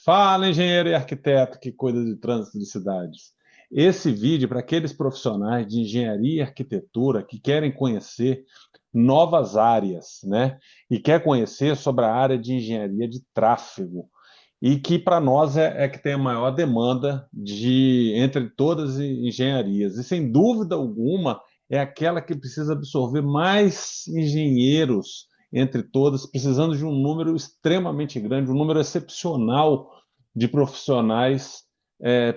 Fala, engenheiro e arquiteto que cuida de trânsito de cidades. Esse vídeo é para aqueles profissionais de engenharia e arquitetura que querem conhecer novas áreas, né? E quer conhecer sobre a área de engenharia de tráfego. E que para nós é que tem a maior demanda entre todas as engenharias. E sem dúvida alguma é aquela que precisa absorver mais engenheiros entre todas, precisando de um número extremamente grande, um número excepcional de profissionais,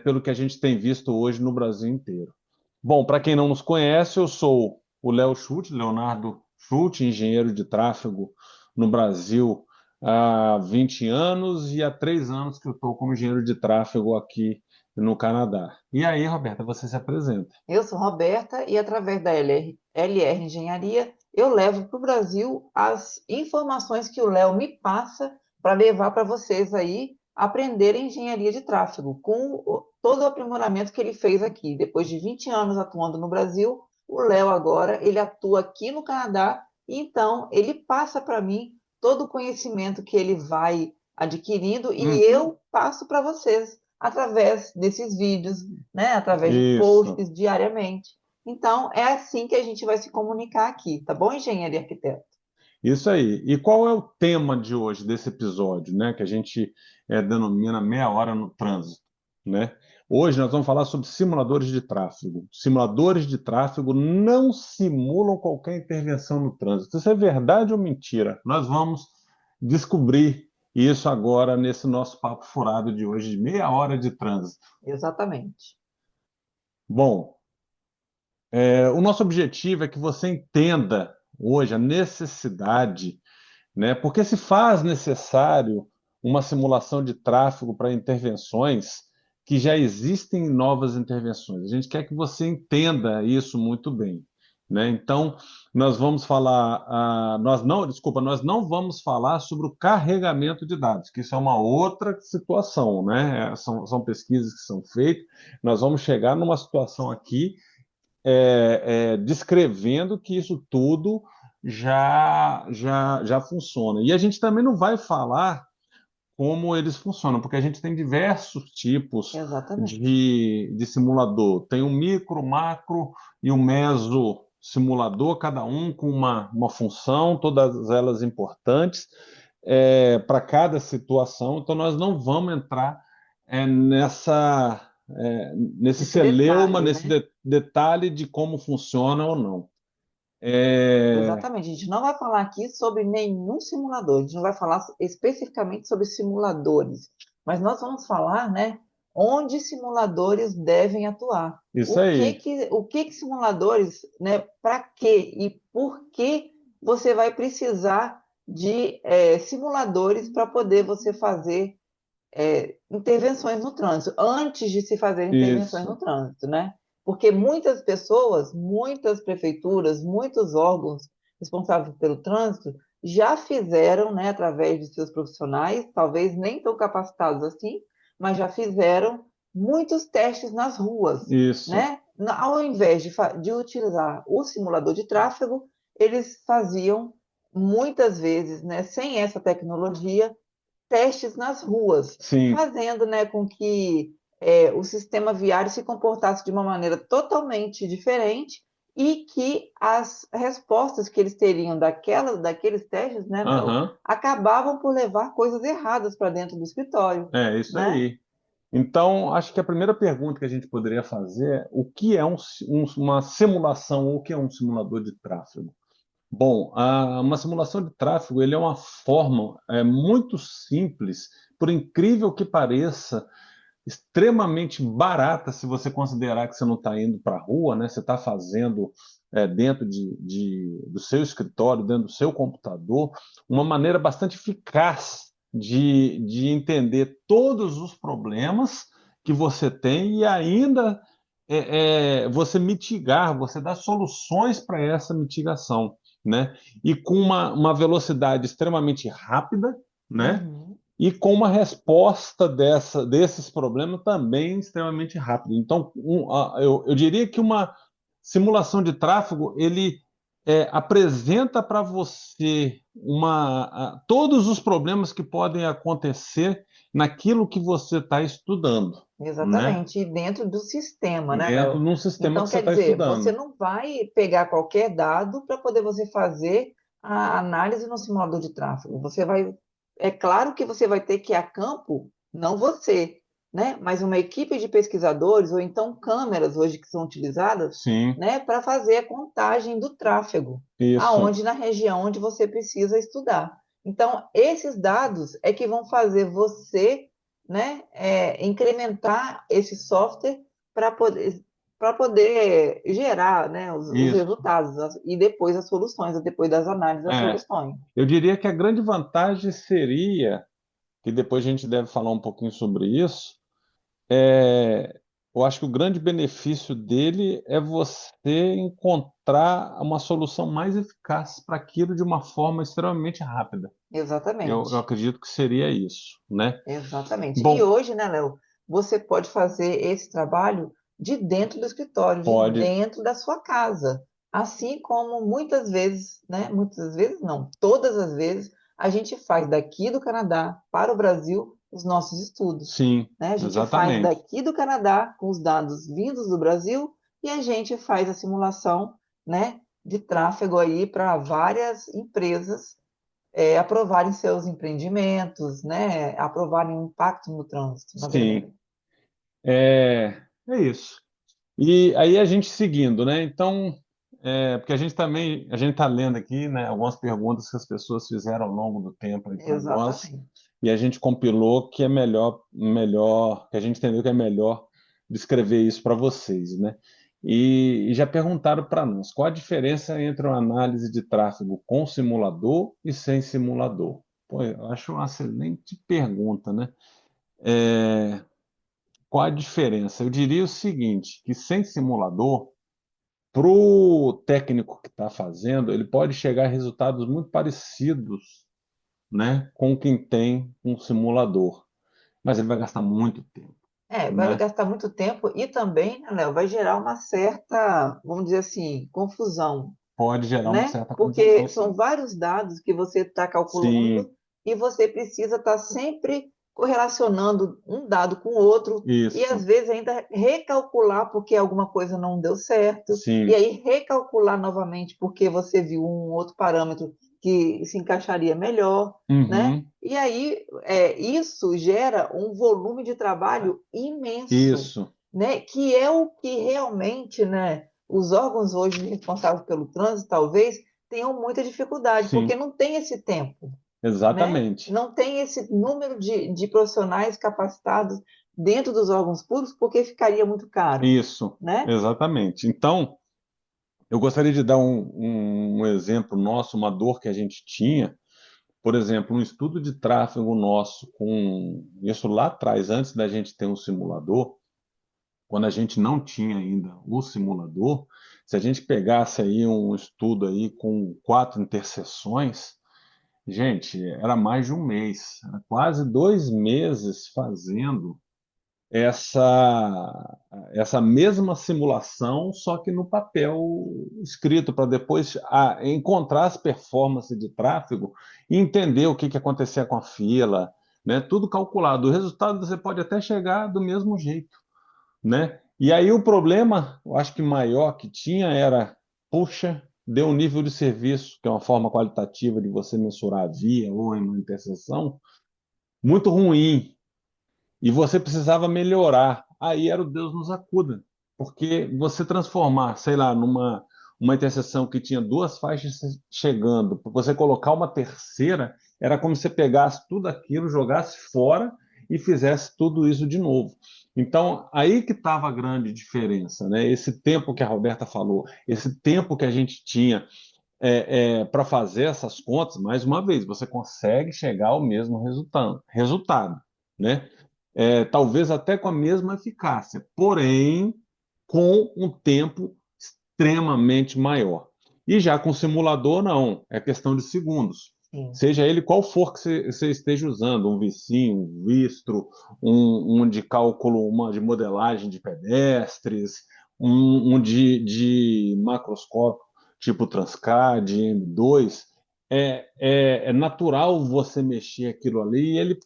pelo que a gente tem visto hoje no Brasil inteiro. Bom, para quem não nos conhece, eu sou o Léo Schutt, Leonardo Schutt, engenheiro de tráfego no Brasil há 20 anos e há 3 anos que eu estou como engenheiro de tráfego aqui no Canadá. E aí, Roberta, você se apresenta. Eu sou Roberta e, através da LR Engenharia, eu levo para o Brasil as informações que o Léo me passa para levar para vocês aí aprenderem engenharia de tráfego, com todo o aprimoramento que ele fez aqui. Depois de 20 anos atuando no Brasil, o Léo agora ele atua aqui no Canadá, e então ele passa para mim todo o conhecimento que ele vai adquirindo e Uhum. eu passo para vocês através desses vídeos, né, através de Isso, posts diariamente. Então, é assim que a gente vai se comunicar aqui, tá bom, engenheiro e arquiteto? isso aí. E qual é o tema de hoje, desse episódio, né, que a gente denomina meia hora no trânsito, né? Hoje nós vamos falar sobre simuladores de tráfego. Simuladores de tráfego não simulam qualquer intervenção no trânsito. Isso é verdade ou mentira? Nós vamos descobrir isso agora nesse nosso papo furado de hoje, de meia hora de trânsito. Exatamente. Bom, o nosso objetivo é que você entenda hoje a necessidade, né? Porque se faz necessário uma simulação de tráfego para intervenções que já existem em novas intervenções. A gente quer que você entenda isso muito bem, né? Então, nós vamos falar, nós não vamos falar sobre o carregamento de dados, que isso é uma outra situação, né? São pesquisas que são feitas. Nós vamos chegar numa situação aqui descrevendo que isso tudo já funciona. E a gente também não vai falar como eles funcionam, porque a gente tem diversos tipos Exatamente. de simulador. Tem o micro, macro e o meso simulador, cada um com uma função, todas elas importantes para cada situação. Então, nós não vamos entrar nesse Esse celeuma, detalhe, nesse né? detalhe de como funciona ou não. É, Exatamente. A gente não vai falar aqui sobre nenhum simulador, a gente não vai falar especificamente sobre simuladores, mas nós vamos falar, né, onde simuladores devem atuar. isso aí. O que que simuladores, né, para quê e por que você vai precisar de simuladores para poder você fazer intervenções no trânsito, antes de se fazer intervenções no Isso. trânsito, né? Porque muitas pessoas, muitas prefeituras, muitos órgãos responsáveis pelo trânsito já fizeram, né, através de seus profissionais, talvez nem tão capacitados assim, mas já fizeram muitos testes nas ruas, Isso. né? Ao invés de utilizar o simulador de tráfego, eles faziam muitas vezes, né, sem essa tecnologia, testes nas ruas, Sim. fazendo, né, com que o sistema viário se comportasse de uma maneira totalmente diferente e que as respostas que eles teriam daqueles testes, né, Léo, Aham. acabavam por levar coisas erradas para dentro do escritório, É isso né? aí. Então, acho que a primeira pergunta que a gente poderia fazer é o que é uma simulação ou o que é um simulador de tráfego? Bom, uma simulação de tráfego ele é uma forma muito simples, por incrível que pareça, extremamente barata se você considerar que você não está indo para a rua, né? Você está fazendo dentro do seu escritório, dentro do seu computador, uma maneira bastante eficaz de entender todos os problemas que você tem e ainda você mitigar, você dar soluções para essa mitigação, né? E com uma velocidade extremamente rápida, né? Uhum. E com uma resposta desses problemas também extremamente rápida. Então, eu diria que uma simulação de tráfego ele apresenta para você todos os problemas que podem acontecer naquilo que você está estudando, né? Exatamente, e dentro do sistema, né, Dentro Léo? de um sistema Então, que você quer está dizer, você estudando. não vai pegar qualquer dado para poder você fazer a análise no simulador de tráfego. Você vai, é claro que você vai ter que ir a campo, não você, né? Mas uma equipe de pesquisadores ou então câmeras hoje que são utilizadas, Sim, né, para fazer a contagem do tráfego, isso, aonde na região onde você precisa estudar. Então, esses dados é que vão fazer você, né, incrementar esse software para poder gerar, né, os isso. resultados e depois as soluções, depois das análises das É, soluções. eu diria que a grande vantagem seria, que depois a gente deve falar um pouquinho sobre isso, é, eu acho que o grande benefício dele é você encontrar uma solução mais eficaz para aquilo de uma forma extremamente rápida. Eu Exatamente, acredito que seria isso, né? exatamente. E Bom, hoje, né, Léo, você pode fazer esse trabalho de dentro do escritório, de pode, dentro da sua casa. Assim como muitas vezes, né, muitas vezes não, todas as vezes, a gente faz daqui do Canadá para o Brasil os nossos estudos, sim, né? A gente faz exatamente. daqui do Canadá com os dados vindos do Brasil e a gente faz a simulação, né, de tráfego aí para várias empresas aprovarem seus empreendimentos, né, aprovarem o impacto no trânsito, na Sim, verdade. é isso. E aí a gente seguindo, né? Então, porque a gente também, a gente está lendo aqui, né, algumas perguntas que as pessoas fizeram ao longo do tempo aí para nós, Exatamente. e a gente compilou que é melhor, que a gente entendeu que é melhor descrever isso para vocês, né? E já perguntaram para nós qual a diferença entre uma análise de tráfego com simulador e sem simulador. Pô, eu acho uma excelente pergunta, né? É, qual a diferença? Eu diria o seguinte, que sem simulador para o técnico que está fazendo, ele pode chegar a resultados muito parecidos, né, com quem tem um simulador, mas ele vai gastar muito tempo, Vai né? gastar muito tempo e também, né, Léo, vai gerar uma certa, vamos dizer assim, confusão, Pode gerar uma né? certa confusão, Porque são sim. vários dados que você está calculando Sim, e você precisa estar sempre correlacionando um dado com o outro e às isso, vezes ainda recalcular porque alguma coisa não deu certo e sim, aí recalcular novamente porque você viu um outro parâmetro que se encaixaria melhor, né? uhum, E aí isso gera um volume de trabalho imenso, isso, né? Que é o que realmente, né? Os órgãos hoje responsáveis pelo trânsito, talvez, tenham muita dificuldade, porque sim, não tem esse tempo, né? exatamente, Não tem esse número de profissionais capacitados dentro dos órgãos públicos, porque ficaria muito caro, isso, né? exatamente. Então, eu gostaria de dar um exemplo nosso, uma dor que a gente tinha. Por exemplo, um estudo de tráfego nosso, com isso lá atrás, antes da gente ter um simulador, quando a gente não tinha ainda o simulador, se a gente pegasse aí um estudo aí com 4 interseções, gente, era mais de um mês, era quase 2 meses fazendo essa mesma simulação, só que no papel escrito, para depois encontrar as performances de tráfego e entender o que acontecia com a fila, né? Tudo calculado. O resultado você pode até chegar do mesmo jeito, né? E aí o problema, eu acho que maior que tinha era, puxa, deu um nível de serviço, que é uma forma qualitativa de você mensurar a via ou em uma interseção, muito ruim, e você precisava melhorar. Aí era o Deus nos acuda, porque você transformar, sei lá, numa uma interseção que tinha duas faixas chegando, você colocar uma terceira, era como se você pegasse tudo aquilo, jogasse fora e fizesse tudo isso de novo. Então, aí que estava a grande diferença, né? Esse tempo que a Roberta falou, esse tempo que a gente tinha para fazer essas contas, mais uma vez, você consegue chegar ao mesmo resultado, né? Talvez até com a mesma eficácia, porém com um tempo extremamente maior. E já com o simulador, não, é questão de segundos. Sim. Seja ele qual for que você esteja usando, um Vicim, um Vistro, um de cálculo, uma de modelagem de pedestres, um de macroscópio tipo Transcad, M2, é natural você mexer aquilo ali e ele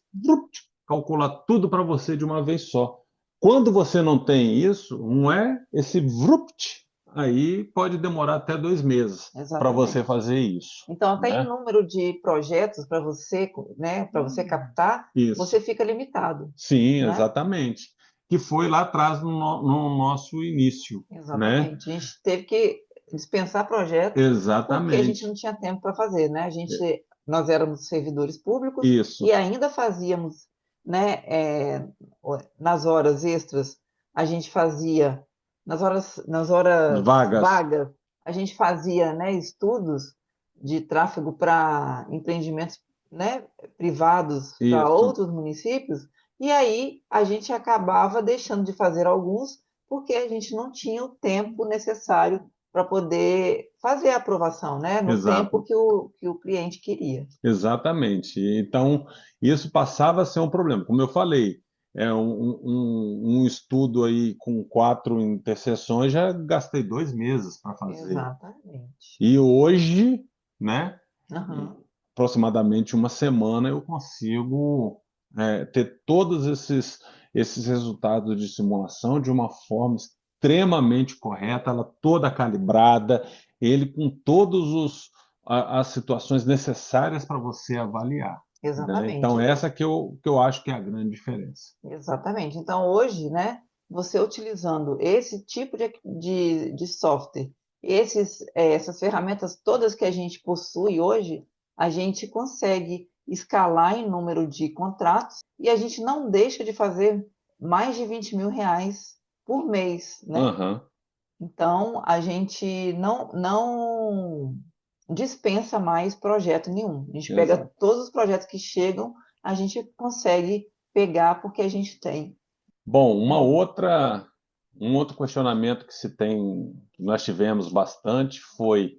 calcula tudo para você de uma vez só. Quando você não tem isso, não é esse VRUPT, aí pode demorar até 2 meses para você Exatamente. fazer isso, Então, até em né? número de projetos para você, né, para você captar, Isso. você fica limitado, Sim, né? exatamente. Que foi lá atrás no nosso início, né? Exatamente. A gente teve que dispensar projeto porque a gente Exatamente. não tinha tempo para fazer, né? Nós éramos servidores públicos e Isso. ainda fazíamos, né, nas horas extras, a gente fazia, nas horas Vagas. vagas, a gente fazia, né, estudos de tráfego para empreendimentos, né, privados para Isso. outros municípios, e aí a gente acabava deixando de fazer alguns porque a gente não tinha o tempo necessário para poder fazer a aprovação, né? No tempo Exato. que o cliente queria. Exatamente. Então, isso passava a ser um problema. Como eu falei, é um estudo aí com 4 interseções, já gastei 2 meses para fazer. Exatamente. E hoje, né, em Aham. aproximadamente uma semana, eu consigo ter todos esses resultados de simulação de uma forma extremamente correta, ela toda calibrada, ele com as situações necessárias para você avaliar, né? Então, Exatamente. essa que eu acho que é a grande diferença. Exatamente. Então, hoje, né, você utilizando esse tipo de software, essas ferramentas todas que a gente possui hoje, a gente consegue escalar em número de contratos e a gente não deixa de fazer mais de R$ 20.000 por mês, né? Aham, Então, a gente não dispensa mais projeto nenhum. A gente pega exato. todos os projetos que chegam, a gente consegue pegar porque a gente tem, Bom, né? um outro questionamento que nós tivemos bastante foi: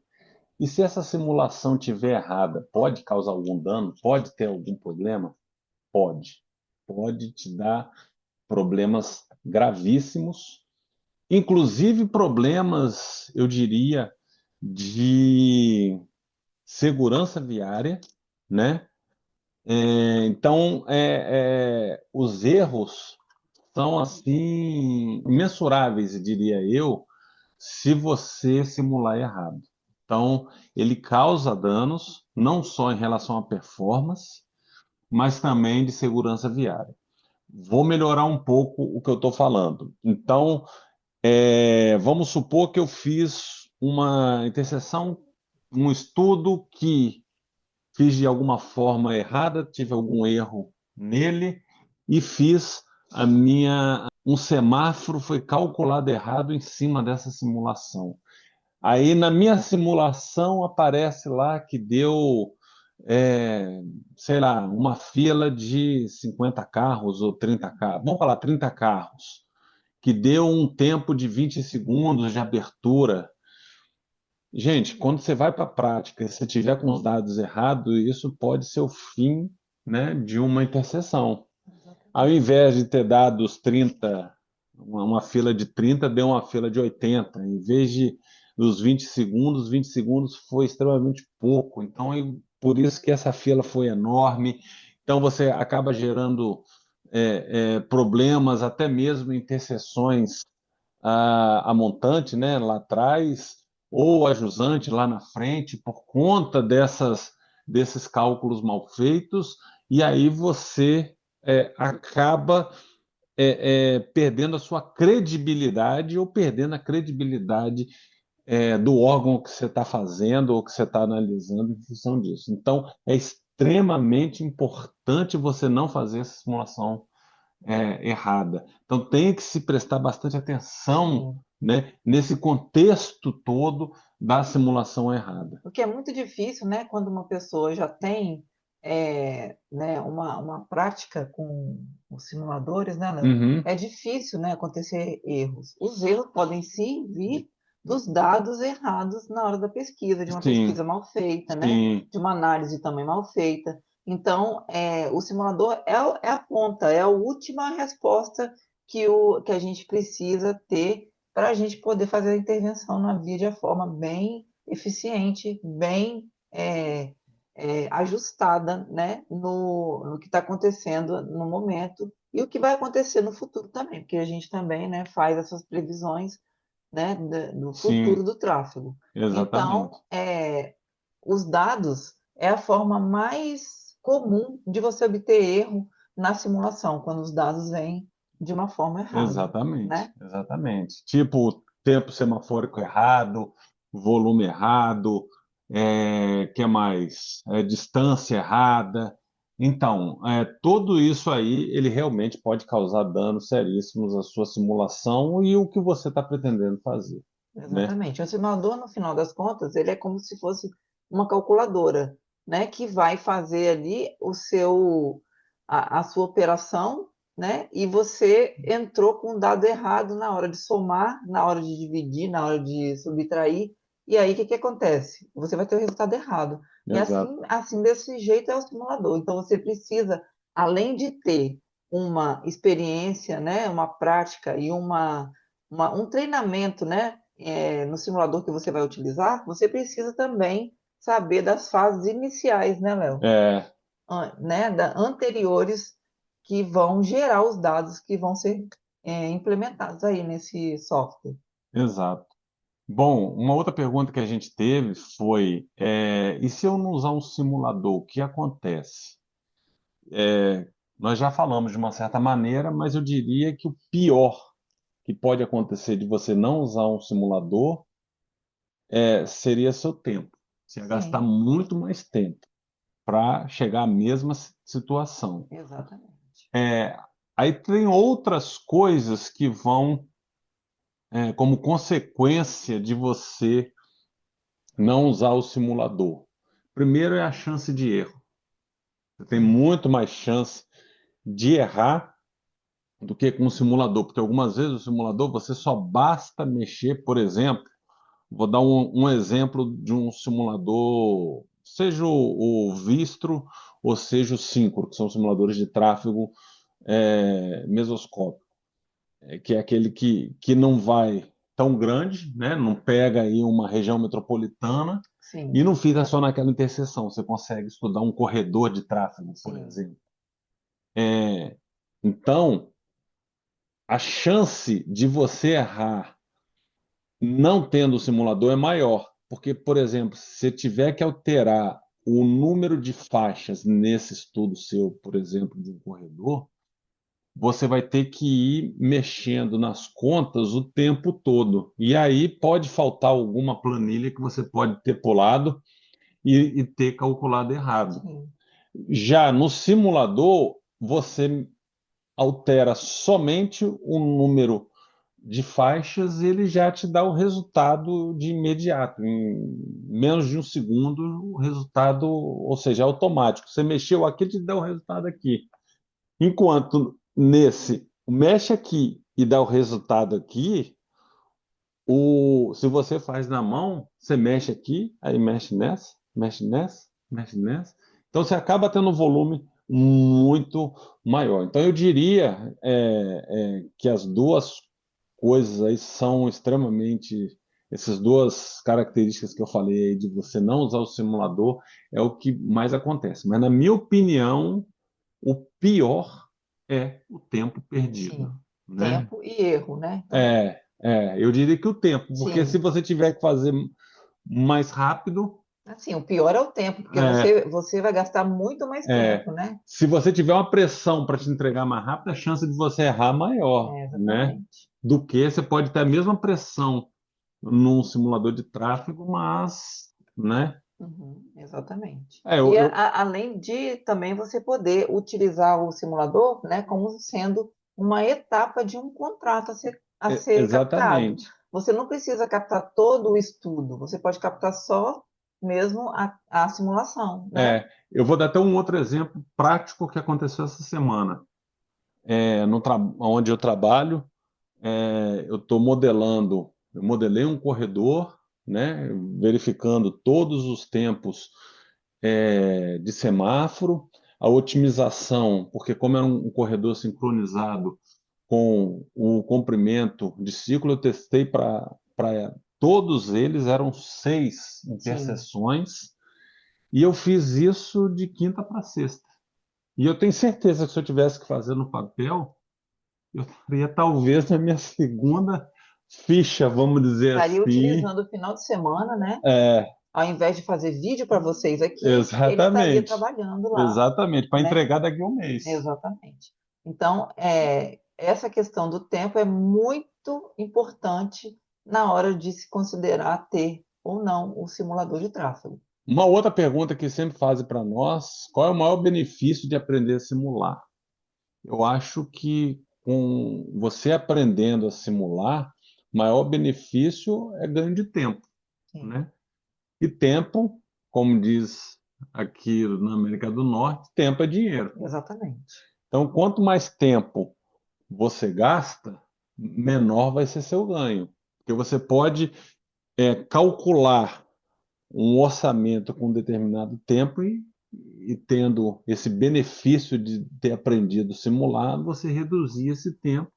e se essa simulação tiver errada, pode causar algum dano? Pode ter algum problema? Pode. Pode te dar problemas gravíssimos, inclusive problemas, eu diria, de segurança viária, né? Então, os erros são assim imensuráveis, diria eu, se você simular errado. Então, ele causa danos não só em relação à performance, mas também de segurança viária. Vou melhorar um pouco o que eu estou falando. Então, vamos supor que eu fiz uma interseção, um estudo que fiz de alguma forma errada, tive algum erro nele e fiz um semáforo foi calculado errado em cima dessa simulação. Aí na minha simulação aparece lá que deu, é, sei lá, uma fila de 50 carros ou 30 carros, vamos falar 30 carros, que deu um tempo de 20 segundos de abertura. Gente, quando você vai para a prática, se você tiver com os dados errados, isso pode ser o fim, né, de uma interseção. Ao Exatamente. invés de ter dado os 30, uma fila de 30 deu uma fila de 80. Em vez dos 20 segundos foi extremamente pouco. Então, por isso que essa fila foi enorme. Então, você acaba gerando problemas, até mesmo interseções a montante, né, lá atrás, ou a jusante lá na frente, por conta desses cálculos mal feitos, e aí você acaba perdendo a sua credibilidade ou perdendo a credibilidade do órgão que você está fazendo ou que você está analisando em função disso. Então, é extremamente importante você não fazer essa simulação errada. Então tem que se prestar bastante atenção, Sim. né, nesse contexto todo da simulação errada. Porque é muito difícil, né, quando uma pessoa já tem né, uma prática com os simuladores, né, Léo? Uhum, É difícil, né, acontecer erros. Os erros podem sim vir dos dados errados na hora da pesquisa, de uma sim, pesquisa mal feita, né, sim, de uma análise também mal feita. Então, o simulador é a ponta, é a última resposta que a gente precisa ter para a gente poder fazer a intervenção na via de uma forma bem eficiente, bem ajustada, né, no que está acontecendo no momento e o que vai acontecer no futuro também, porque a gente também, né, faz essas previsões, né, do futuro Sim, do tráfego. exatamente. Então, os dados é a forma mais comum de você obter erro na simulação, quando os dados vêm de uma forma errada, Exatamente, né? exatamente. Tipo, tempo semafórico errado, volume errado, que mais? Distância errada. Então, tudo isso aí, ele realmente pode causar danos seríssimos à sua simulação e o que você está pretendendo fazer, né? Exatamente. O simulador, no final das contas, ele é como se fosse uma calculadora, né, que vai fazer ali a sua operação, né, e você entrou com o dado errado na hora de somar, na hora de dividir, na hora de subtrair, e aí o que que acontece? Você vai ter o resultado errado. E Exato, assim desse jeito é o simulador. Então você precisa, além de ter uma experiência, né, uma prática e um treinamento, né, no simulador que você vai utilizar, você precisa também saber das fases iniciais, né, Léo? é, Né, anteriores que vão gerar os dados que vão ser implementados aí nesse software. exato. Bom, uma outra pergunta que a gente teve foi, e se eu não usar um simulador, o que acontece? Nós já falamos de uma certa maneira, mas eu diria que o pior que pode acontecer de você não usar um simulador seria seu tempo. Você ia gastar Sim, muito mais tempo para chegar à mesma situação. exatamente. É, Aí tem outras coisas que vão, como consequência de você não usar o simulador. Primeiro é a chance de erro. Você tem Sim, muito mais chance de errar do que com o simulador, porque algumas vezes o simulador você só basta mexer, por exemplo, vou dar um exemplo de um simulador, seja o Vistro ou seja o Syncro, que são simuladores de tráfego mesoscópico, que é aquele que não vai tão grande, né? Não pega aí uma região metropolitana e sim, não fica só naquela interseção. Você consegue estudar um corredor de tráfego, por sim, exemplo. Então, a chance de você errar não tendo o simulador é maior, porque, por exemplo, se você tiver que alterar o número de faixas nesse estudo seu, por exemplo, de um corredor, você vai ter que ir mexendo nas contas o tempo todo. E aí pode faltar alguma planilha que você pode ter pulado e ter calculado errado. sim, Já no simulador, você altera somente o número de faixas, ele já te dá o resultado de imediato. Em menos de um segundo, o resultado, ou seja, é automático. Você mexeu aqui, te dá o resultado aqui. Enquanto nesse, mexe aqui e dá o resultado aqui, se você faz na mão, você mexe aqui, aí mexe nessa, mexe nessa, mexe nessa. Então você acaba tendo um volume muito maior. Então eu diria que as duas coisas aí são extremamente. Essas duas características que eu falei aí de você não usar o simulador é o que mais acontece. Mas, na minha opinião, o pior é o tempo perdido, sim. né? Tempo e erro, né? Então, Eu diria que o tempo, porque se sim. você tiver que fazer mais rápido, Assim, o pior é o tempo, porque é, você vai gastar muito mais é, tempo, né? se você tiver uma pressão para te entregar mais rápido, a chance de você errar é maior, né? Exatamente. Do que você pode ter a mesma pressão num simulador de tráfego, mas, né? Uhum, exatamente. É, E eu- além de também você poder utilizar o simulador, né, como sendo uma etapa de um contrato a ser captado. exatamente. Você não precisa captar todo o estudo, você pode captar só mesmo a simulação, né? Eu vou dar até um outro exemplo prático que aconteceu essa semana. Onde eu trabalho, eu estou modelando, eu modelei um corredor, né, verificando todos os tempos de semáforo, a otimização, porque como era um corredor sincronizado com o comprimento de ciclo, eu testei para todos eles, eram 6 Sim, interseções, E eu fiz isso de quinta para sexta. E eu tenho certeza que se eu tivesse que fazer no papel, eu estaria talvez na minha segunda ficha, vamos dizer Estaria assim. utilizando o final de semana, né? É, Ao invés de fazer vídeo para vocês aqui, ele estaria exatamente. trabalhando lá, Exatamente, para né? entregar daqui a um mês. Exatamente. Então, essa questão do tempo é muito importante na hora de se considerar ter ou não o simulador de tráfego. Uma outra pergunta que sempre fazem para nós, qual é o maior benefício de aprender a simular? Eu acho que com você aprendendo a simular, o maior benefício é ganho de tempo, Sim, né? E tempo, como diz aqui na América do Norte, tempo é dinheiro. exatamente. Então, quanto mais tempo você gasta, menor vai ser seu ganho. Porque você pode calcular um orçamento com um determinado tempo e tendo esse benefício de ter aprendido simulado, você reduzir esse tempo,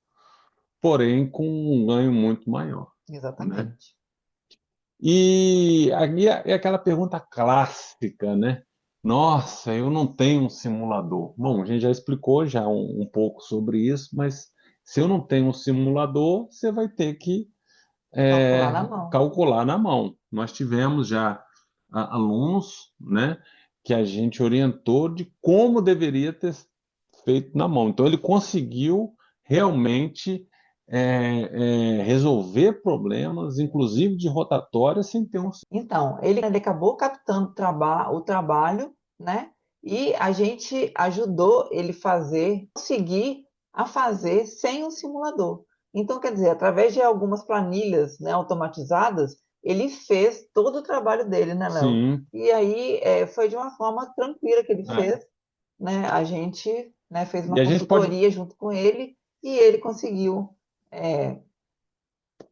porém com um ganho muito maior, né? Exatamente. E aí é aquela pergunta clássica, né? Nossa, eu não tenho um simulador. Bom, a gente já explicou já um pouco sobre isso, mas se eu não tenho um simulador, você vai ter que Calcular na mão. calcular na mão. Nós tivemos já alunos, né, que a gente orientou de como deveria ter feito na mão. Então ele conseguiu realmente resolver problemas, inclusive de rotatória, sem ter um. Então, ele acabou captando o trabalho, né? E a gente ajudou ele conseguir a fazer sem um simulador. Então, quer dizer, através de algumas planilhas, né, automatizadas, ele fez todo o trabalho dele, né, Léo? Sim, E aí foi de uma forma tranquila que ele é. fez, né? A gente, né, fez E uma a gente pode. consultoria junto com ele e ele conseguiu é,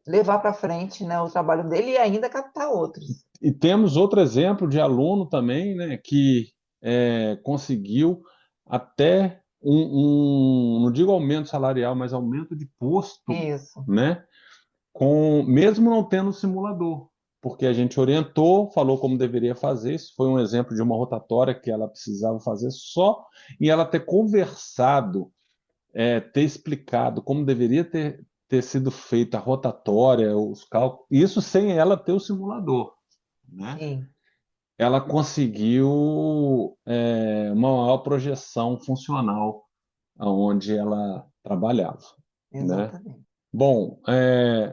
levar para frente, né, o trabalho dele e ainda captar outros. E temos outro exemplo de aluno também, né, que conseguiu até não digo aumento salarial, mas aumento de posto, Isso. né, mesmo não tendo simulador, porque a gente orientou, falou como deveria fazer. Isso foi um exemplo de uma rotatória que ela precisava fazer só em ela ter conversado, ter explicado como deveria ter sido feita a rotatória, os cálculos, isso sem ela ter o simulador, né? Sim, Ela conseguiu uma maior projeção funcional aonde ela trabalhava, né? exatamente. Bom,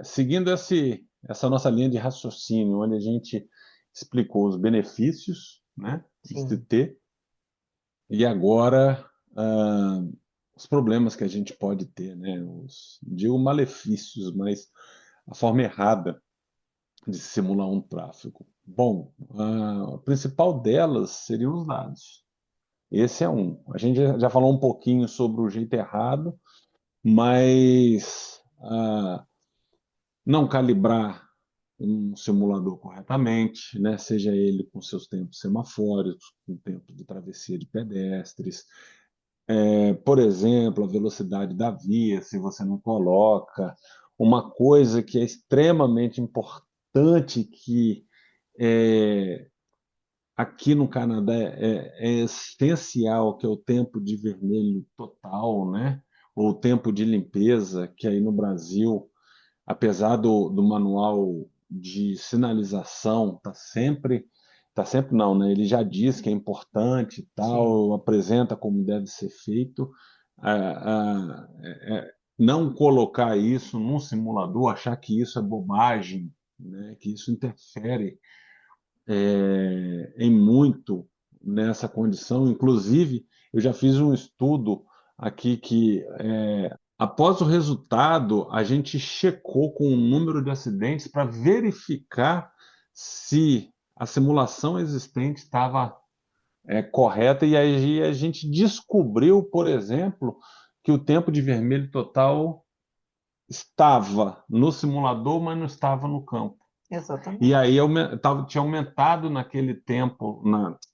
seguindo essa nossa linha de raciocínio, onde a gente explicou os benefícios, né, de se Sim, ter, e agora ah, os problemas que a gente pode ter, né, digo malefícios, mas a forma errada de simular um tráfego. Bom, a principal delas seriam os dados. Esse é um. A gente já falou um pouquinho sobre o jeito errado, mas não calibrar um simulador corretamente, né? Seja ele com seus tempos semafóricos, com o tempo de travessia de pedestres, por exemplo, a velocidade da via, se você não coloca. Uma coisa que é extremamente importante que é, aqui no Canadá é essencial, que é o tempo de vermelho total, né? Ou o tempo de limpeza, que aí no Brasil, apesar do manual de sinalização, tá sempre não, né? Ele já diz que é importante e sim, tal, apresenta como deve ser feito. Não colocar isso num simulador, achar que isso é bobagem, né? Que isso interfere em muito nessa condição. Inclusive, eu já fiz um estudo aqui que, após o resultado, a gente checou com o número de acidentes para verificar se a simulação existente estava correta, e aí a gente descobriu, por exemplo, que o tempo de vermelho total estava no simulador, mas não estava no campo. E exatamente. aí tinha aumentado naquele tempo,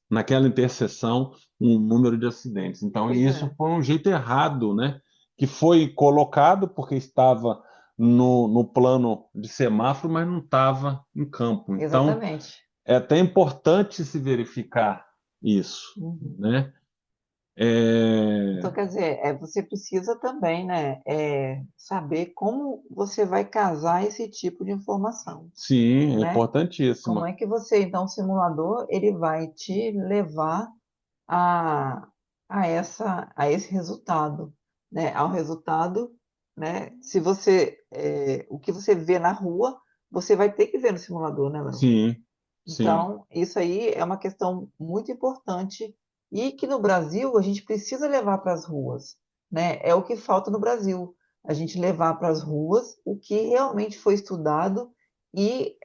naquela interseção, o número de acidentes. Então, Pois isso é, foi um jeito errado, né? Que foi colocado porque estava no plano de semáforo, mas não estava em campo. Então, exatamente. é até importante se verificar isso, Uhum. né? Então, É, quer dizer, você precisa também, né, saber como você vai casar esse tipo de informação, sim, é né? Como importantíssima. é que você, então, o simulador, ele vai te levar a, a esse resultado, né? Ao resultado, né? Se você, o que você vê na rua, você vai ter que ver no simulador, né, Léo? Sim, sim, Então, isso aí é uma questão muito importante e que no Brasil a gente precisa levar para as ruas, né? É o que falta no Brasil, a gente levar para as ruas o que realmente foi estudado e,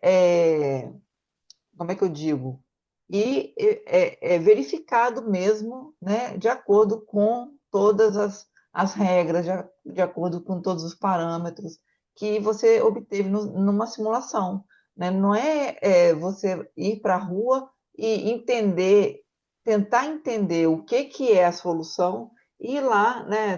como é que eu digo? E é verificado mesmo, né, de acordo com todas as regras, de acordo com todos os parâmetros que você obteve numa simulação, né? Não você ir para a rua e entender, tentar entender o que que é a solução e ir lá, né,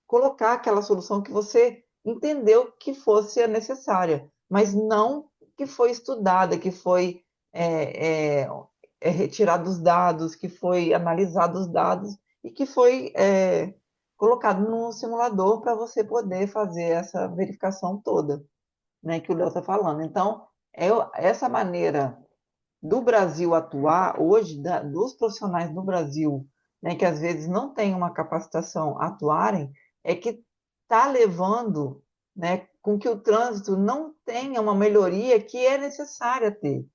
colocar aquela solução que você entendeu que fosse a necessária, mas não que foi estudada, que foi é, é, retirado os dados, que foi analisado os dados e que foi colocado no simulador para você poder fazer essa verificação toda, né, que o Léo está falando. Então, essa maneira do Brasil atuar hoje, dos profissionais do Brasil, né, que às vezes não têm uma capacitação a atuarem, é que está levando, né, com que o trânsito não tenha uma melhoria que é necessária ter,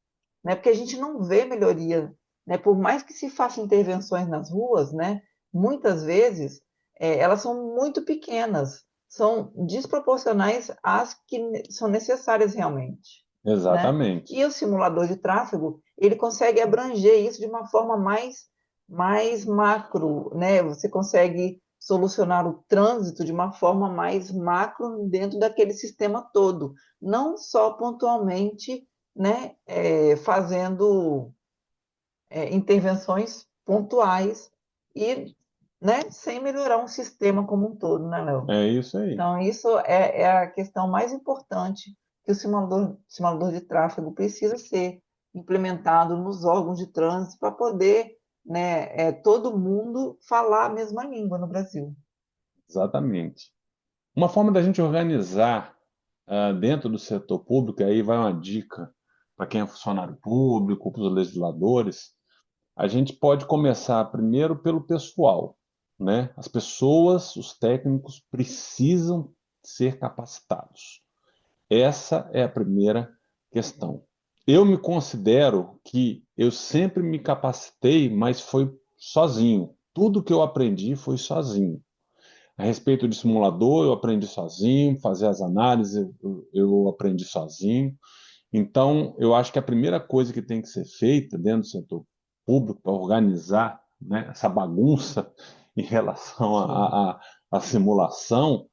né? Porque a gente não vê melhoria, né? Por mais que se façam intervenções nas ruas, né? Muitas vezes elas são muito pequenas, são desproporcionais às que são necessárias realmente, né? exatamente. E o simulador de tráfego, ele consegue abranger isso de uma forma mais macro, né? Você consegue solucionar o trânsito de uma forma mais macro dentro daquele sistema todo, não só pontualmente, né, fazendo intervenções pontuais e, né, sem melhorar um sistema como um todo, né, Léo? É isso aí. Então, isso é a questão mais importante que o simulador de tráfego precisa ser implementado nos órgãos de trânsito para poder, né, todo mundo falar a mesma língua no Brasil. Exatamente. Uma forma da gente organizar dentro do setor público, aí vai uma dica para quem é funcionário público, para os legisladores, a gente pode começar primeiro pelo pessoal, né? As pessoas, os técnicos precisam ser capacitados. Essa é a primeira questão. Eu me considero que eu sempre me capacitei, mas foi sozinho. Tudo que eu aprendi foi sozinho. A respeito de simulador, eu aprendi sozinho, fazer as análises, eu aprendi sozinho. Então, eu acho que a primeira coisa que tem que ser feita dentro do setor público para organizar, né, essa bagunça em relação Sim, à simulação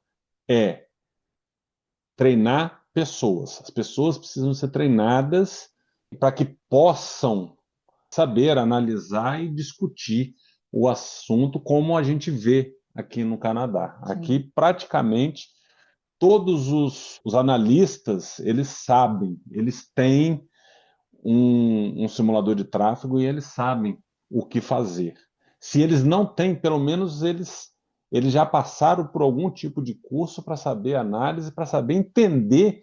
é treinar pessoas. As pessoas precisam ser treinadas para que possam saber analisar e discutir o assunto como a gente vê aqui no Canadá. Aqui, sim. praticamente, todos os analistas, eles sabem, eles têm um simulador de tráfego e eles sabem o que fazer. Se eles não têm, pelo menos eles já passaram por algum tipo de curso para saber análise, para saber entender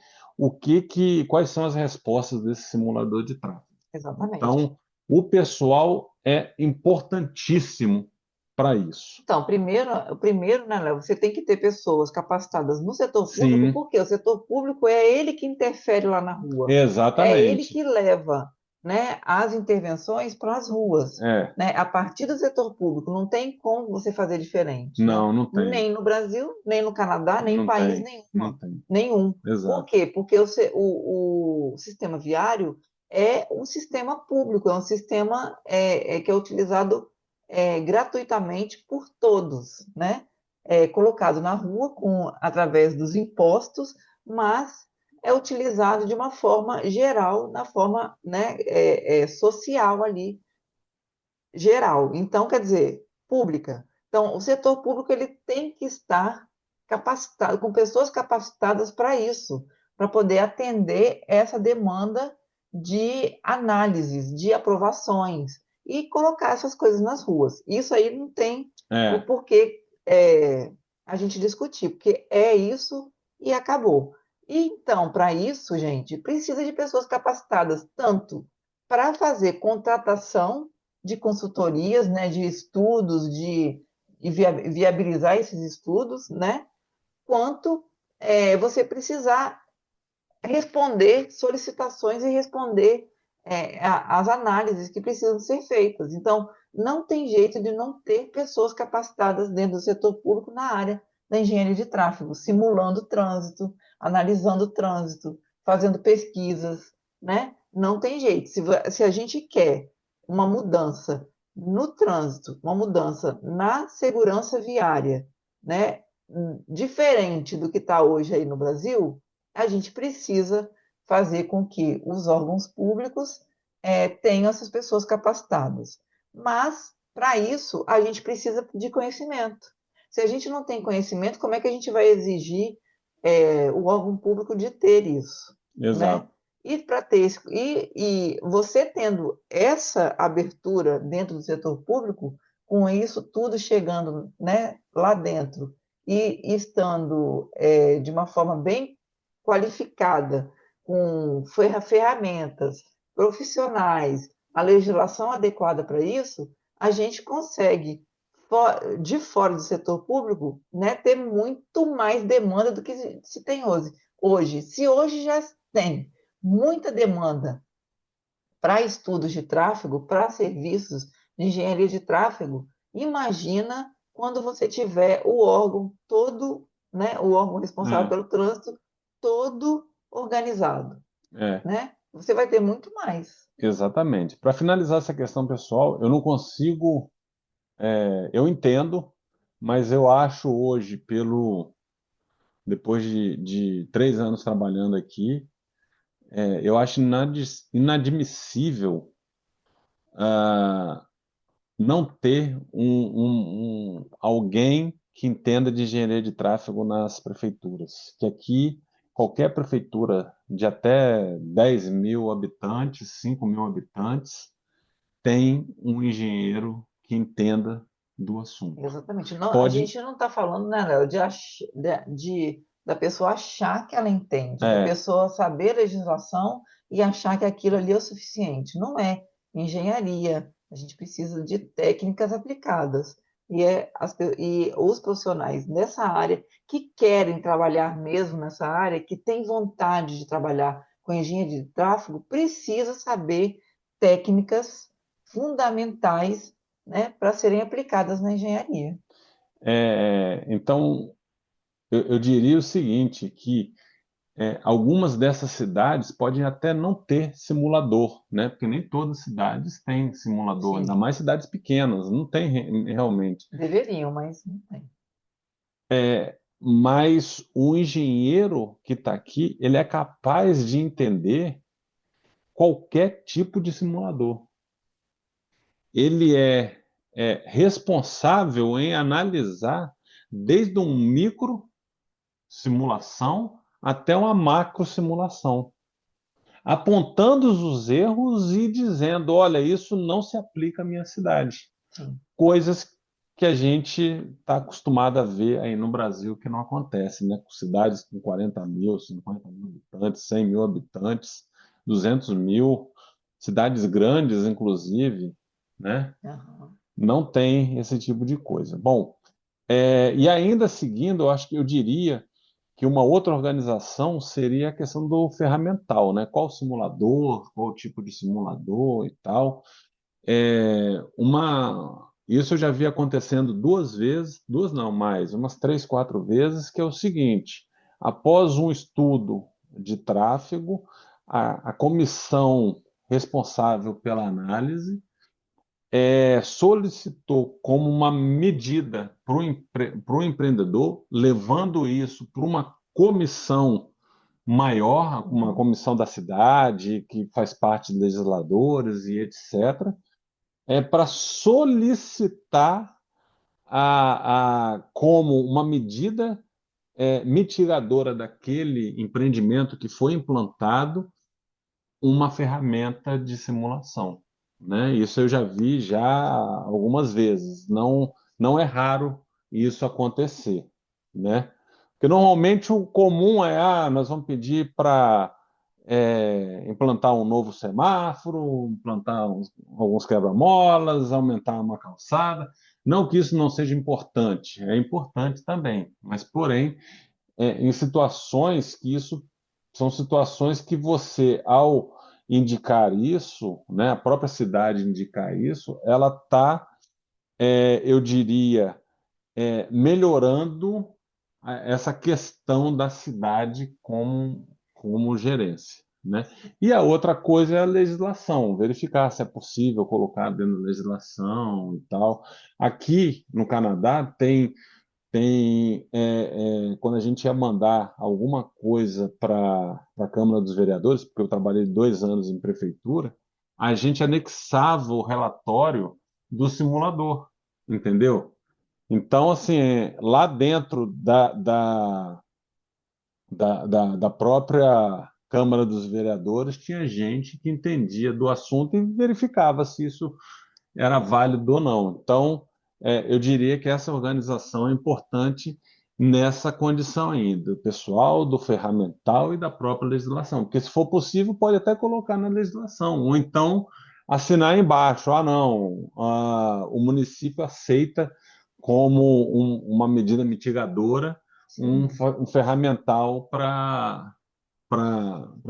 quais são as respostas desse simulador de tráfego. Exatamente. Então, o pessoal é importantíssimo para isso. Então, primeiro, né, Léo, você tem que ter pessoas capacitadas no setor público, Sim, porque o setor público é ele que interfere lá na rua, é ele exatamente. que leva, né, as intervenções para as ruas, É, né? A partir do setor público, não tem como você fazer diferente, né? não, não tem, Nem no Brasil, nem no Canadá, nem em não país tem, não tem. nenhum. Por Exato. quê? Porque o sistema viário é um sistema público, é um sistema que é utilizado gratuitamente por todos, né? Colocado na rua através dos impostos, mas é utilizado de uma forma geral, na forma, né, social ali, geral. Então, quer dizer, pública. Então, o setor público ele tem que estar capacitado, com pessoas capacitadas para isso, para poder atender essa demanda de análises, de aprovações. e colocar essas coisas nas ruas. Isso aí não tem o É, porquê a gente discutir, porque é isso e acabou. E então, para isso, gente, precisa de pessoas capacitadas tanto para fazer contratação de consultorias, né, de estudos, de viabilizar esses estudos, né, quanto você precisar responder solicitações e responder as análises que precisam ser feitas. Então, não tem jeito de não ter pessoas capacitadas dentro do setor público na área da engenharia de tráfego, simulando o trânsito, analisando o trânsito, fazendo pesquisas, né? Não tem jeito. Se a gente quer uma mudança no trânsito, uma mudança na segurança viária, né? Diferente do que está hoje aí no Brasil, a gente precisa fazer com que os órgãos públicos tenham essas pessoas capacitadas. Mas, para isso, a gente precisa de conhecimento. Se a gente não tem conhecimento, como é que a gente vai exigir o órgão público de ter isso, né? exato. E para ter isso, e você tendo essa abertura dentro do setor público, com isso tudo chegando, né, lá dentro e estando de uma forma bem qualificada, com ferramentas, profissionais, a legislação adequada para isso, a gente consegue, de fora do setor público, né, ter muito mais demanda do que se tem hoje. Se hoje já tem muita demanda para estudos de tráfego, para serviços de engenharia de tráfego, imagina quando você tiver o órgão todo, né, o órgão responsável É, pelo trânsito todo organizado, é, né? Você vai ter muito mais. exatamente. Para finalizar essa questão pessoal, eu não consigo, eu entendo, mas eu acho hoje, depois de 3 anos trabalhando aqui, eu acho inadmissível ah, não ter alguém que entenda de engenharia de tráfego nas prefeituras. Que aqui, qualquer prefeitura de até 10 mil habitantes, 5 mil habitantes, tem um engenheiro que entenda do assunto. Exatamente. Não, a Pode, gente não está falando, né, Léo, da pessoa achar que ela entende, da é, pessoa saber a legislação e achar que aquilo ali é o suficiente. Não é. Engenharia, a gente precisa de técnicas aplicadas. E os profissionais nessa área que querem trabalhar mesmo nessa área, que têm vontade de trabalhar com engenharia de tráfego, precisa saber técnicas fundamentais, né, para serem aplicadas na engenharia. então, eu diria o seguinte, que algumas dessas cidades podem até não ter simulador, né? Porque nem todas as cidades têm simulador, ainda Sim, mais cidades pequenas, não tem realmente. deveriam, mas não tem. Mas o engenheiro que está aqui, ele é capaz de entender qualquer tipo de simulador. Ele é responsável em analisar desde um micro simulação até uma macro simulação, apontando os erros e dizendo: olha, isso não se aplica à minha cidade. Sim. Coisas que a gente está acostumado a ver aí no Brasil que não acontece, né? Com cidades com 40 mil, 50 mil habitantes, 100 mil habitantes, 200 mil, cidades grandes, inclusive, né? Aham. Não tem esse tipo de coisa. Bom, e ainda seguindo, eu acho que eu diria que uma outra organização seria a questão do ferramental, né? Qual simulador, qual tipo de simulador e tal. Isso eu já vi acontecendo 2 vezes, duas não mais, umas 3, 4 vezes, que é o seguinte: após um estudo de tráfego, a comissão responsável pela análise solicitou como uma medida para o empreendedor, levando isso para uma comissão maior, uma Uhum. comissão da cidade, que faz parte de legisladores e etc., para solicitar como uma medida mitigadora daquele empreendimento que foi implantado uma ferramenta de simulação. né? Isso eu já vi já algumas vezes. Não, não é raro isso acontecer, né? Porque normalmente o comum é, nós vamos pedir para implantar um novo semáforo, implantar alguns quebra-molas, aumentar uma calçada. Não que isso não seja importante, é importante também, mas porém, em situações que isso são situações que você, ao indicar isso, né, a própria cidade indicar isso, ela está, eu diria, melhorando essa questão da cidade como gerência, né? E a outra coisa é a legislação, verificar se é possível colocar dentro da legislação e tal. Aqui no Canadá quando a gente ia mandar alguma coisa para a Câmara dos Vereadores, porque eu trabalhei 2 anos em prefeitura, a gente anexava o relatório do simulador, entendeu? Então, assim, lá dentro da própria Câmara dos Vereadores, tinha gente que entendia do assunto e verificava se isso era válido ou não. Então, eu diria que essa organização é importante nessa condição ainda, do pessoal, do ferramental e da própria legislação. Porque, se for possível, pode até colocar na legislação, ou então assinar embaixo: não, o município aceita como uma medida mitigadora Sim. um ferramental para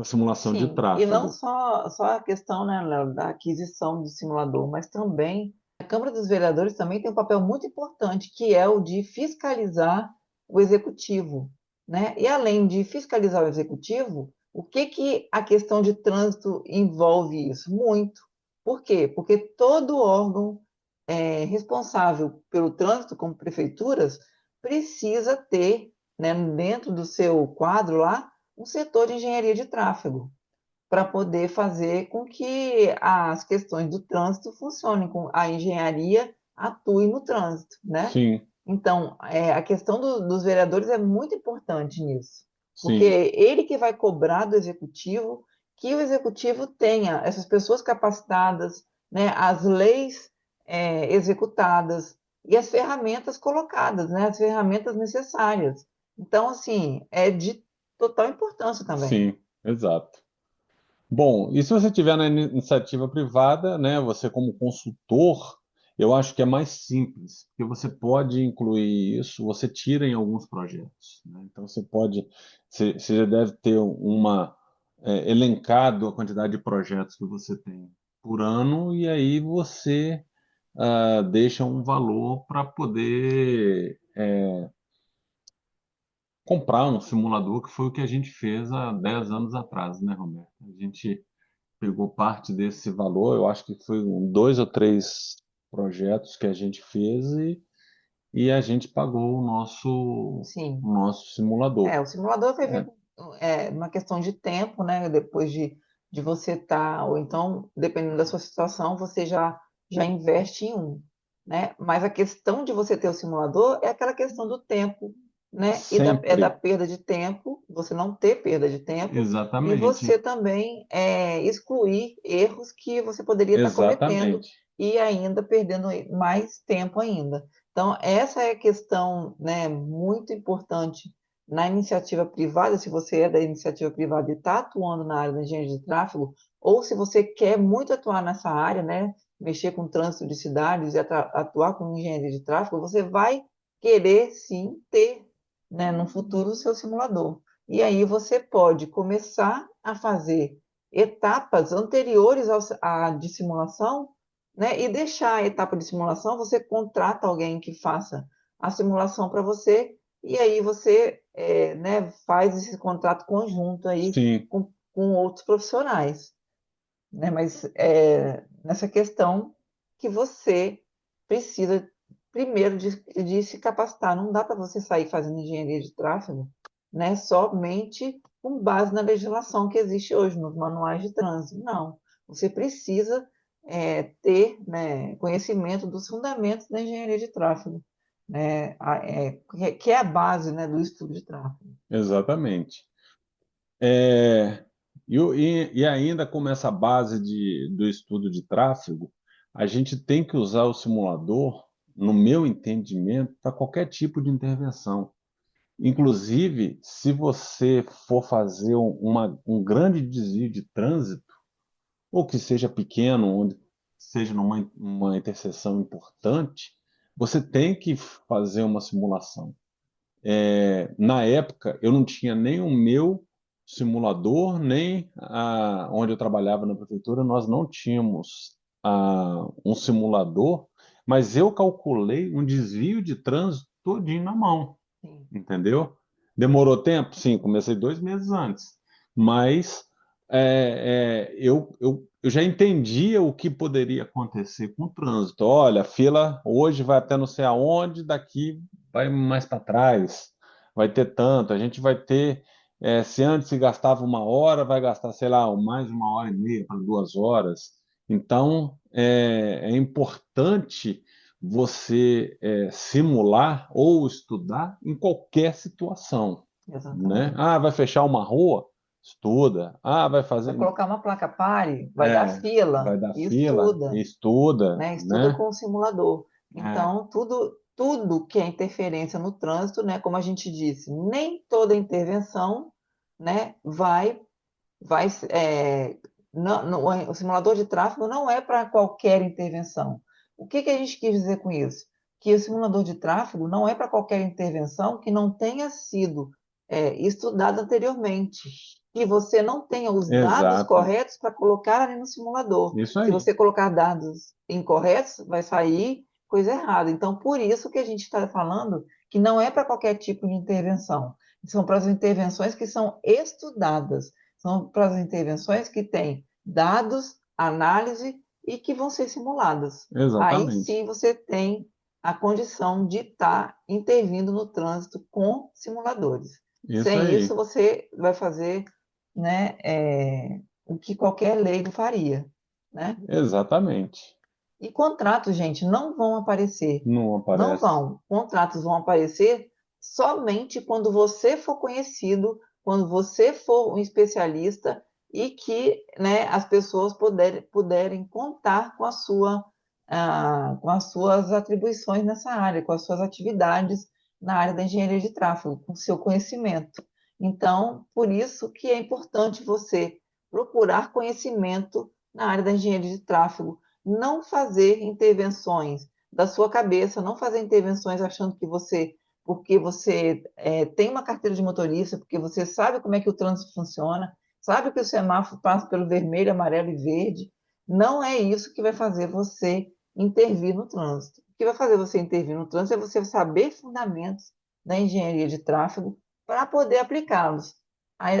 simulação de Sim, e não tráfego. só a questão, né, Léo, da aquisição do simulador, mas também a Câmara dos Vereadores também tem um papel muito importante, que é o de fiscalizar o executivo, né? E além de fiscalizar o executivo, o que que a questão de trânsito envolve isso? Muito. Por quê? Porque todo órgão responsável pelo trânsito, como prefeituras, precisa ter, né, dentro do seu quadro lá, um setor de engenharia de tráfego para poder fazer com que as questões do trânsito funcionem, com a engenharia atue no trânsito, né? Sim, Então, a questão dos vereadores é muito importante nisso, porque sim, é ele que vai cobrar do executivo que o executivo tenha essas pessoas capacitadas, né, as leis executadas e as ferramentas colocadas, né, as ferramentas necessárias. Então, assim, é de total importância também. sim, exato. Bom, e se você tiver na iniciativa privada, né, você como consultor, eu acho que é mais simples, porque você pode incluir isso, você tira em alguns projetos, né? Então você já deve ter elencado a quantidade de projetos que você tem por ano, e aí você deixa um valor para poder comprar um simulador, que foi o que a gente fez há 10 anos atrás, né, Roberto? A gente pegou parte desse valor, eu acho que foi 2 ou 3 projetos que a gente fez e a gente pagou Sim. o nosso simulador. O simulador vai vir É, com uma questão de tempo, né? Depois de você estar, ou então, dependendo da sua situação, você já investe em um, né? Mas a questão de você ter o simulador é aquela questão do tempo, né? É da sempre, perda de tempo, você não ter perda de tempo, e você exatamente, também excluir erros que você poderia estar cometendo exatamente. e ainda perdendo mais tempo ainda. Então, essa é a questão, né, muito importante na iniciativa privada, se você é da iniciativa privada e está atuando na área da engenharia de tráfego, ou se você quer muito atuar nessa área, né, mexer com trânsito de cidades e atuar com engenharia de tráfego, você vai querer sim ter, né, no futuro o seu simulador. E aí você pode começar a fazer etapas anteriores à de simulação, né, e deixar a etapa de simulação, você contrata alguém que faça a simulação para você e aí você né, faz esse contrato conjunto aí Sim, com outros profissionais, né? Mas nessa questão que você precisa primeiro de se capacitar. Não dá para você sair fazendo engenharia de tráfego, né, somente com base na legislação que existe hoje, nos manuais de trânsito. Não. Você precisa ter, né, conhecimento dos fundamentos da engenharia de tráfego, né, que é a base, né, do estudo de tráfego. exatamente. É, E ainda como essa base do estudo de tráfego, a gente tem que usar o simulador, no meu entendimento, para qualquer tipo de intervenção. Inclusive, se você for fazer um grande desvio de trânsito, ou que seja pequeno, onde seja uma interseção importante, você tem que fazer uma simulação. Na época, eu não tinha nem o meu simulador, nem onde eu trabalhava na prefeitura, nós não tínhamos um simulador, mas eu calculei um desvio de trânsito todinho na mão, Sim, entendeu? Demorou tempo? Sim, comecei 2 meses antes, mas eu já entendia o que poderia acontecer com o trânsito. Olha, a fila hoje vai até não sei aonde, daqui vai mais para trás, vai ter tanto. A gente vai ter, se antes se gastava 1 hora, vai gastar, sei lá, mais 1 hora e meia para 2 horas. Então, é importante você simular ou estudar em qualquer situação, né? exatamente. Ah, vai fechar uma rua? Estuda. Ah, vai Vai fazer. colocar uma placa pare, vai dar Vai fila, dar fila? estuda, Estuda, né? Estuda né? com o simulador. É, Então, tudo que é interferência no trânsito, né? Como a gente disse, nem toda intervenção, né? Vai, o simulador de tráfego não é para qualquer intervenção. O que que a gente quis dizer com isso? Que o simulador de tráfego não é para qualquer intervenção que não tenha sido estudada anteriormente, que você não tenha os dados exato. corretos para colocar ali no simulador. Isso Se aí. você colocar dados incorretos, vai sair coisa errada. Então, por isso que a gente está falando que não é para qualquer tipo de intervenção. São para as intervenções que são estudadas. São para as intervenções que têm dados, análise e que vão ser simuladas. Aí Exatamente. sim você tem a condição de estar intervindo no trânsito com simuladores. Isso Sem isso, aí. você vai fazer, né, o que qualquer leigo faria, né? Exatamente. E contratos, gente, não vão aparecer. Não Não aparece. vão. Contratos vão aparecer somente quando você for conhecido, quando você for um especialista e que, né, as pessoas puderem contar com com as suas atribuições nessa área, com as suas atividades na área da engenharia de tráfego, com o seu conhecimento. Então, por isso que é importante você procurar conhecimento na área da engenharia de tráfego, não fazer intervenções da sua cabeça, não fazer intervenções achando que porque você tem uma carteira de motorista, porque você sabe como é que o trânsito funciona, sabe que o semáforo passa pelo vermelho, amarelo e verde. Não é isso que vai fazer você intervir no trânsito. O que vai fazer você intervir no trânsito é você saber fundamentos da engenharia de tráfego para poder aplicá-los.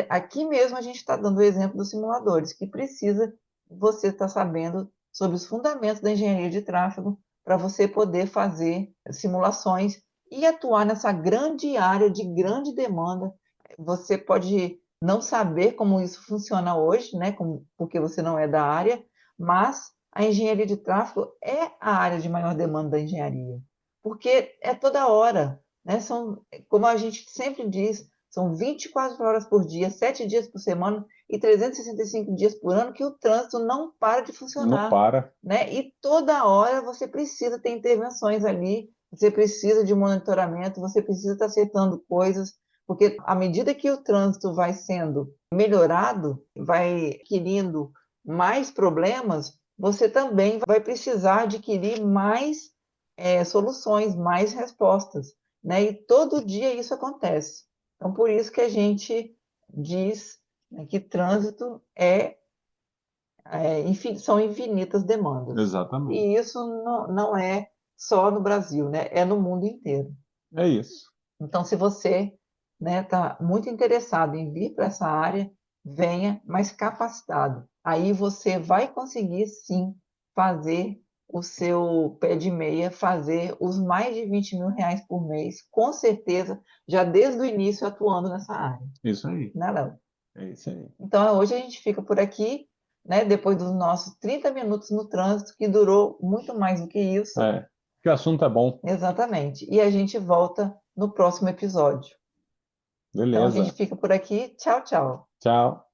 Aqui mesmo a gente está dando o exemplo dos simuladores, que precisa você estar sabendo sobre os fundamentos da engenharia de tráfego para você poder fazer simulações e atuar nessa grande área de grande demanda. Você pode não saber como isso funciona hoje, né, porque você não é da área, mas a engenharia de tráfego é a área de maior demanda da engenharia, porque é toda hora, né? Como a gente sempre diz, são 24 horas por dia, 7 dias por semana e 365 dias por ano que o trânsito não para de Não funcionar, para. né? E toda hora você precisa ter intervenções ali, você precisa de monitoramento, você precisa estar acertando coisas, porque à medida que o trânsito vai sendo melhorado, vai adquirindo mais problemas, você também vai precisar adquirir mais soluções, mais respostas, né? E todo dia isso acontece. Então, por isso que a gente diz, né, que trânsito são infinitas demandas. Exatamente. E isso não é só no Brasil, né? É no mundo inteiro. É isso. Então, se você, né, está muito interessado em vir para essa área, venha mais capacitado. Aí você vai conseguir sim fazer o seu pé de meia, fazer os mais de R$ 20.000 por mês, com certeza, já desde o início atuando nessa área, Isso aí. né, Léo? É isso aí. Então, hoje a gente fica por aqui, né, depois dos nossos 30 minutos no trânsito, que durou muito mais do que isso. Que o assunto é bom. Exatamente. E a gente volta no próximo episódio. Então a gente Beleza. fica por aqui. Tchau, tchau. Tchau.